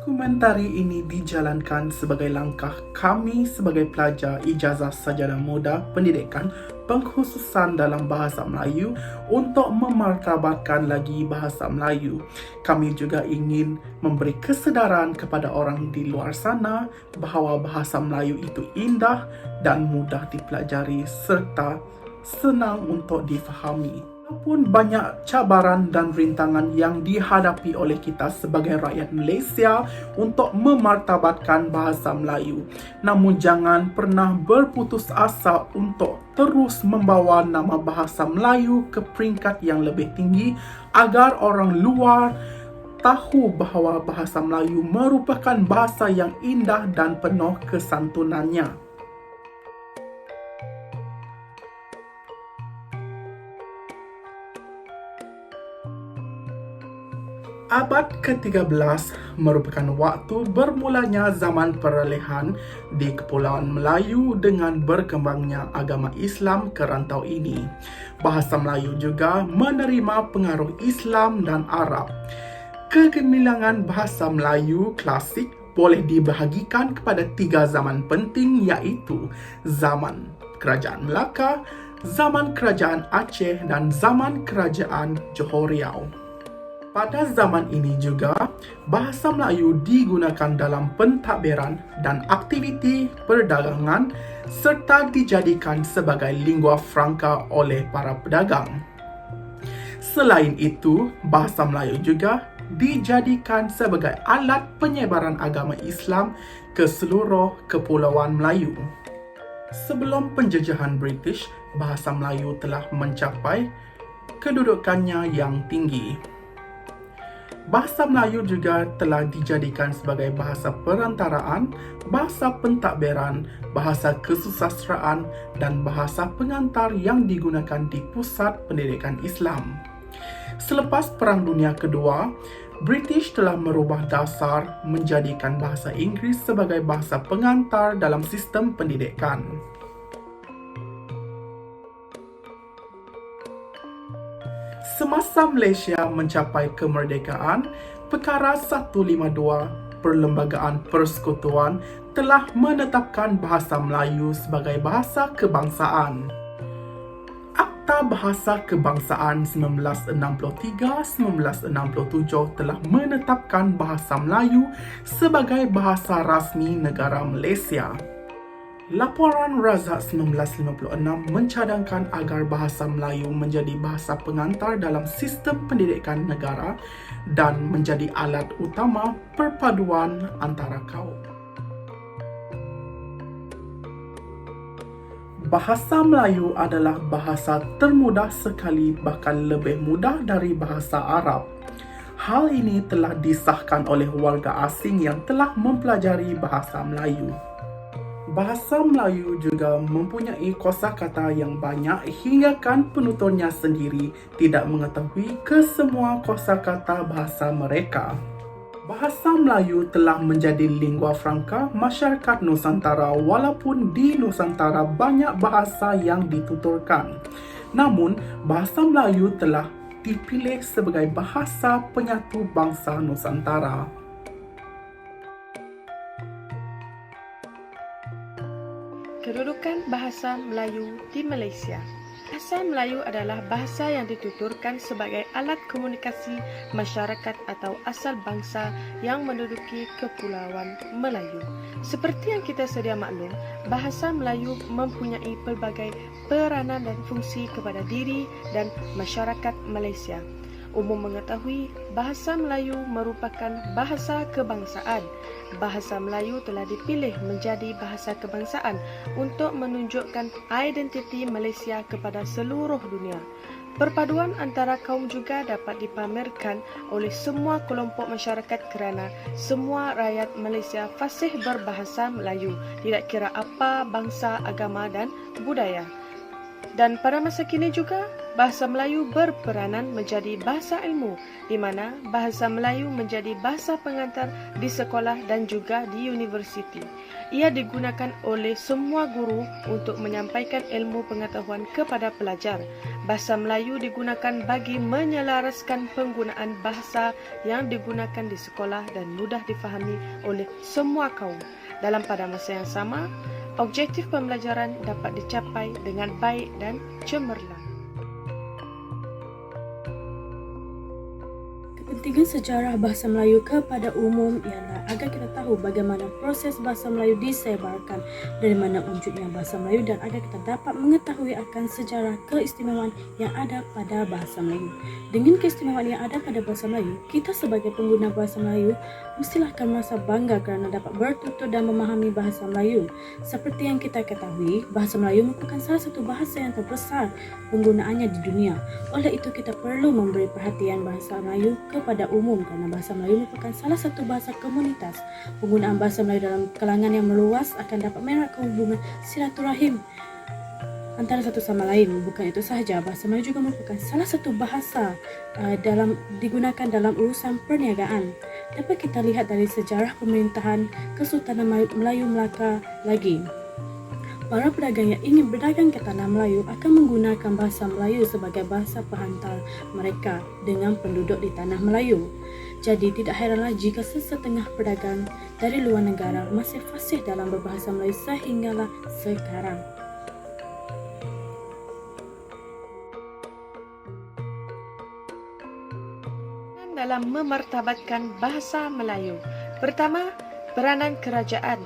Komentari ini dijalankan sebagai langkah kami sebagai pelajar ijazah sarjana muda pendidikan pengkhususan dalam bahasa Melayu untuk memartabatkan lagi bahasa Melayu. Kami juga ingin memberi kesedaran kepada orang di luar sana bahawa bahasa Melayu itu indah dan mudah dipelajari serta senang untuk difahami. Walaupun banyak cabaran dan rintangan yang dihadapi oleh kita sebagai rakyat Malaysia untuk memartabatkan bahasa Melayu, namun jangan pernah berputus asa untuk terus membawa nama bahasa Melayu ke peringkat yang lebih tinggi agar orang luar tahu bahawa bahasa Melayu merupakan bahasa yang indah dan penuh kesantunannya. Abad ke-13 merupakan waktu bermulanya zaman peralihan di Kepulauan Melayu dengan berkembangnya agama Islam ke rantau ini. Bahasa Melayu juga menerima pengaruh Islam dan Arab. Kegemilangan bahasa Melayu klasik boleh dibahagikan kepada 3 zaman penting iaitu zaman Kerajaan Melaka, zaman Kerajaan Aceh dan zaman Kerajaan Johor Riau. Pada zaman ini juga, bahasa Melayu digunakan dalam pentadbiran dan aktiviti perdagangan serta dijadikan sebagai lingua franca oleh para pedagang. Selain itu, bahasa Melayu juga dijadikan sebagai alat penyebaran agama Islam ke seluruh Kepulauan Melayu. Sebelum penjajahan British, bahasa Melayu telah mencapai kedudukannya yang tinggi. Bahasa Melayu juga telah dijadikan sebagai bahasa perantaraan, bahasa pentadbiran, bahasa kesusasteraan dan bahasa pengantar yang digunakan di pusat pendidikan Islam. Selepas Perang Dunia Kedua, British telah merubah dasar menjadikan bahasa Inggeris sebagai bahasa pengantar dalam sistem pendidikan. Semasa Malaysia mencapai kemerdekaan, Perkara 152 Perlembagaan Persekutuan telah menetapkan bahasa Melayu sebagai bahasa kebangsaan. Akta Bahasa Kebangsaan 1963-1967 telah menetapkan bahasa Melayu sebagai bahasa rasmi negara Malaysia. Laporan Razak 1956 mencadangkan agar bahasa Melayu menjadi bahasa pengantar dalam sistem pendidikan negara dan menjadi alat utama perpaduan antara kaum. Bahasa Melayu adalah bahasa termudah sekali, bahkan lebih mudah dari bahasa Arab. Hal ini telah disahkan oleh warga asing yang telah mempelajari bahasa Melayu. Bahasa Melayu juga mempunyai kosakata yang banyak hinggakan penuturnya sendiri tidak mengetahui kesemua kosakata bahasa mereka. Bahasa Melayu telah menjadi lingua franca masyarakat Nusantara walaupun di Nusantara banyak bahasa yang dituturkan. Namun, bahasa Melayu telah dipilih sebagai bahasa penyatu bangsa Nusantara. Kedudukan bahasa Melayu di Malaysia. Bahasa Melayu adalah bahasa yang dituturkan sebagai alat komunikasi masyarakat atau asal bangsa yang menduduki Kepulauan Melayu. Seperti yang kita sedia maklum, bahasa Melayu mempunyai pelbagai peranan dan fungsi kepada diri dan masyarakat Malaysia. Umum mengetahui, bahasa Melayu merupakan bahasa kebangsaan. Bahasa Melayu telah dipilih menjadi bahasa kebangsaan untuk menunjukkan identiti Malaysia kepada seluruh dunia. Perpaduan antara kaum juga dapat dipamerkan oleh semua kelompok masyarakat kerana semua rakyat Malaysia fasih berbahasa Melayu, tidak kira apa bangsa, agama dan budaya. Dan pada masa kini juga, bahasa Melayu berperanan menjadi bahasa ilmu, di mana bahasa Melayu menjadi bahasa pengantar di sekolah dan juga di universiti. Ia digunakan oleh semua guru untuk menyampaikan ilmu pengetahuan kepada pelajar. Bahasa Melayu digunakan bagi menyelaraskan penggunaan bahasa yang digunakan di sekolah dan mudah difahami oleh semua kaum. Dalam pada masa yang sama, objektif pembelajaran dapat dicapai dengan baik dan cemerlang. Kepentingan sejarah bahasa Melayu kepada umum ialah agar kita tahu bagaimana proses bahasa Melayu disebarkan, dari mana wujudnya bahasa Melayu, dan agar kita dapat mengetahui akan sejarah keistimewaan yang ada pada bahasa Melayu. Dengan keistimewaan yang ada pada bahasa Melayu, kita sebagai pengguna bahasa Melayu mestilah akan merasa bangga kerana dapat bertutur dan memahami bahasa Melayu. Seperti yang kita ketahui, bahasa Melayu merupakan salah satu bahasa yang terbesar penggunaannya di dunia. Oleh itu, kita perlu memberi perhatian bahasa Melayu kepada umum kerana bahasa Melayu merupakan salah satu bahasa komunitas. Penggunaan bahasa Melayu dalam kalangan yang meluas akan dapat meneratkan hubungan silaturahim antara satu sama lain. Bukan itu sahaja, bahasa Melayu juga merupakan salah satu bahasa digunakan dalam urusan perniagaan. Dapat kita lihat dari sejarah pemerintahan Kesultanan Melayu Melaka lagi. Para pedagang yang ingin berdagang ke tanah Melayu akan menggunakan bahasa Melayu sebagai bahasa perhantar mereka dengan penduduk di tanah Melayu. Jadi tidak heranlah jika sesetengah pedagang dari luar negara masih fasih dalam berbahasa Melayu sehinggalah sekarang. Dalam memartabatkan bahasa Melayu. Pertama, peranan kerajaan.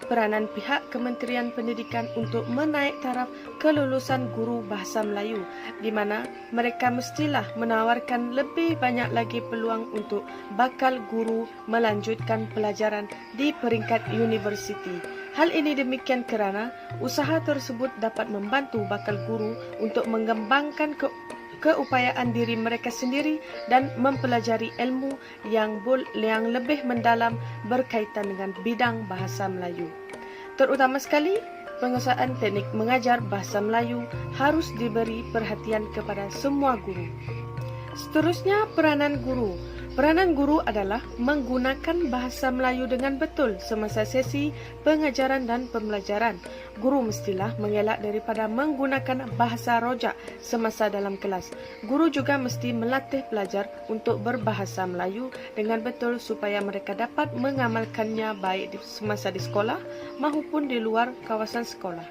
Peranan pihak Kementerian Pendidikan untuk menaik taraf kelulusan guru bahasa Melayu, di mana mereka mestilah menawarkan lebih banyak lagi peluang untuk bakal guru melanjutkan pelajaran di peringkat universiti. Hal ini demikian kerana usaha tersebut dapat membantu bakal guru untuk mengembangkan keupayaan diri mereka sendiri dan mempelajari ilmu yang lebih mendalam berkaitan dengan bidang bahasa Melayu. Terutama sekali, penguasaan teknik mengajar bahasa Melayu harus diberi perhatian kepada semua guru. Seterusnya, peranan guru. Peranan guru adalah menggunakan bahasa Melayu dengan betul semasa sesi pengajaran dan pembelajaran. Guru mestilah mengelak daripada menggunakan bahasa rojak semasa dalam kelas. Guru juga mesti melatih pelajar untuk berbahasa Melayu dengan betul supaya mereka dapat mengamalkannya baik semasa di sekolah maupun di luar kawasan sekolah.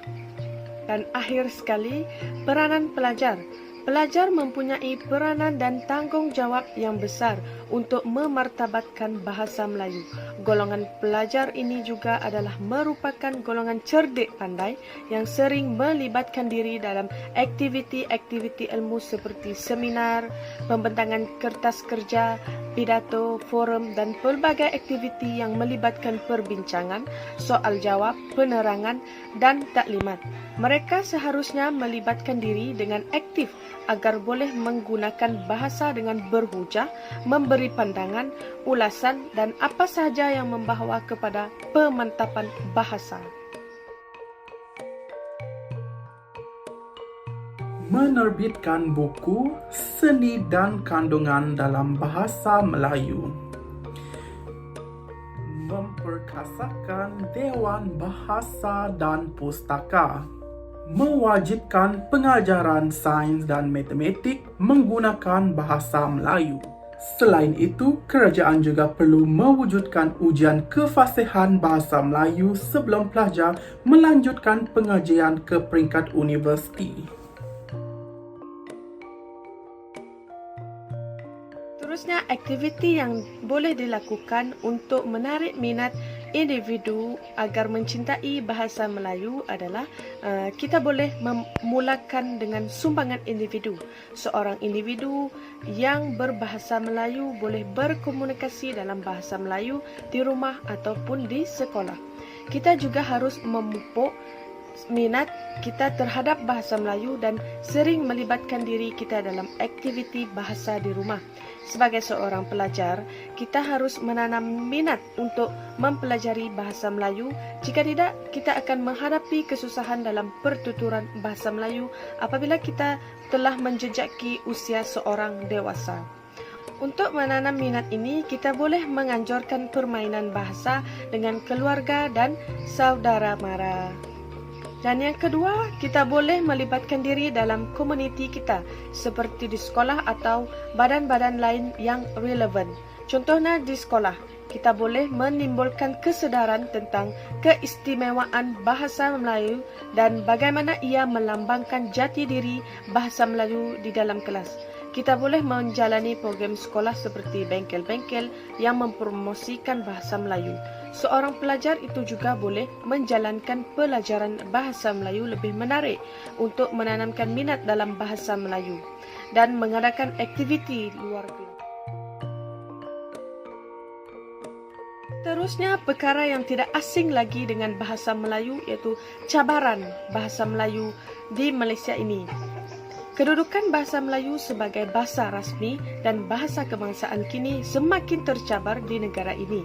Dan akhir sekali, peranan pelajar. Pelajar mempunyai peranan dan tanggungjawab yang besar untuk memartabatkan bahasa Melayu. Golongan pelajar ini juga adalah merupakan golongan cerdik pandai yang sering melibatkan diri dalam aktiviti-aktiviti ilmu seperti seminar, pembentangan kertas kerja, pidato, forum dan pelbagai aktiviti yang melibatkan perbincangan, soal jawab, penerangan dan taklimat. Mereka seharusnya melibatkan diri dengan aktif agar boleh menggunakan bahasa dengan berhujah, memberi pandangan, ulasan dan apa sahaja yang membawa kepada pemantapan bahasa. Menerbitkan buku Seni dan Kandungan dalam Bahasa Melayu. Memperkasakan Dewan Bahasa dan Pustaka. Mewajibkan pengajaran sains dan matematik menggunakan bahasa Melayu. Selain itu, kerajaan juga perlu mewujudkan ujian kefasihan bahasa Melayu sebelum pelajar melanjutkan pengajian ke peringkat universiti. Seterusnya, aktiviti yang boleh dilakukan untuk menarik minat individu agar mencintai bahasa Melayu adalah kita boleh memulakan dengan sumbangan individu. Seorang individu yang berbahasa Melayu boleh berkomunikasi dalam bahasa Melayu di rumah ataupun di sekolah. Kita juga harus memupuk minat kita terhadap bahasa Melayu dan sering melibatkan diri kita dalam aktiviti bahasa di rumah. Sebagai seorang pelajar, kita harus menanam minat untuk mempelajari bahasa Melayu. Jika tidak, kita akan menghadapi kesusahan dalam pertuturan bahasa Melayu apabila kita telah menjejaki usia seorang dewasa. Untuk menanam minat ini, kita boleh menganjurkan permainan bahasa dengan keluarga dan saudara mara. Dan yang kedua, kita boleh melibatkan diri dalam komuniti kita seperti di sekolah atau badan-badan lain yang relevan. Contohnya di sekolah, kita boleh menimbulkan kesedaran tentang keistimewaan bahasa Melayu dan bagaimana ia melambangkan jati diri bahasa Melayu di dalam kelas. Kita boleh menjalani program sekolah seperti bengkel-bengkel yang mempromosikan bahasa Melayu. Seorang pelajar itu juga boleh menjalankan pelajaran bahasa Melayu lebih menarik untuk menanamkan minat dalam bahasa Melayu dan mengadakan aktiviti luar kelas. Terusnya, perkara yang tidak asing lagi dengan bahasa Melayu iaitu cabaran bahasa Melayu di Malaysia ini. Kedudukan bahasa Melayu sebagai bahasa rasmi dan bahasa kebangsaan kini semakin tercabar di negara ini.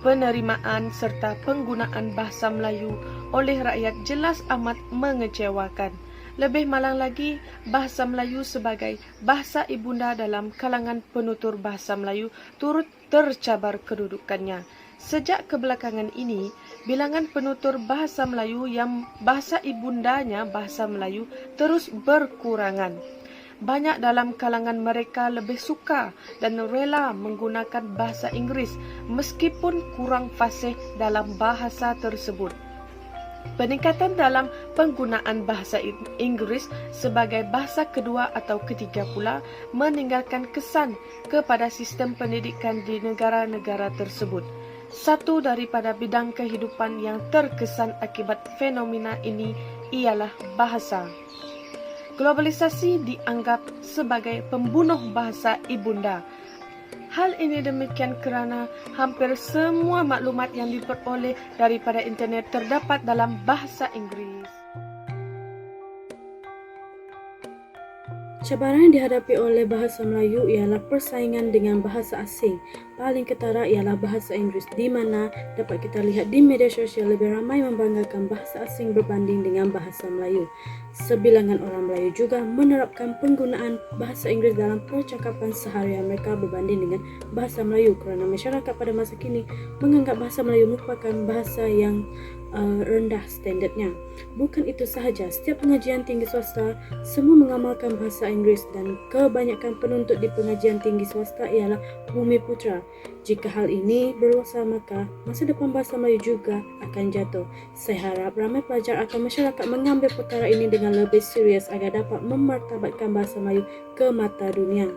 Penerimaan serta penggunaan bahasa Melayu oleh rakyat jelas amat mengecewakan. Lebih malang lagi, bahasa Melayu sebagai bahasa ibunda dalam kalangan penutur bahasa Melayu turut tercabar kedudukannya. Sejak kebelakangan ini, bilangan penutur bahasa Melayu yang bahasa ibundanya bahasa Melayu terus berkurangan. Banyak dalam kalangan mereka lebih suka dan rela menggunakan bahasa Inggeris meskipun kurang fasih dalam bahasa tersebut. Peningkatan dalam penggunaan bahasa Inggeris sebagai bahasa kedua atau ketiga pula meninggalkan kesan kepada sistem pendidikan di negara-negara tersebut. Satu daripada bidang kehidupan yang terkesan akibat fenomena ini ialah bahasa. Globalisasi dianggap sebagai pembunuh bahasa ibunda. Hal ini demikian kerana hampir semua maklumat yang diperoleh daripada internet terdapat dalam bahasa Inggeris. Cabaran yang dihadapi oleh bahasa Melayu ialah persaingan dengan bahasa asing. Paling ketara ialah bahasa Inggeris, di mana dapat kita lihat di media sosial lebih ramai membanggakan bahasa asing berbanding dengan bahasa Melayu. Sebilangan orang Melayu juga menerapkan penggunaan bahasa Inggeris dalam percakapan seharian mereka berbanding dengan bahasa Melayu kerana masyarakat pada masa kini menganggap bahasa Melayu merupakan bahasa yang rendah standardnya. Bukan itu sahaja, setiap pengajian tinggi swasta semua mengamalkan bahasa Inggeris dan kebanyakan penuntut di pengajian tinggi swasta ialah Bumi Putra. Jika hal ini berlaku, maka masa depan bahasa Melayu juga akan jatuh. Saya harap ramai pelajar atau masyarakat mengambil perkara ini dengan lebih serius agar dapat memartabatkan bahasa Melayu ke mata dunia.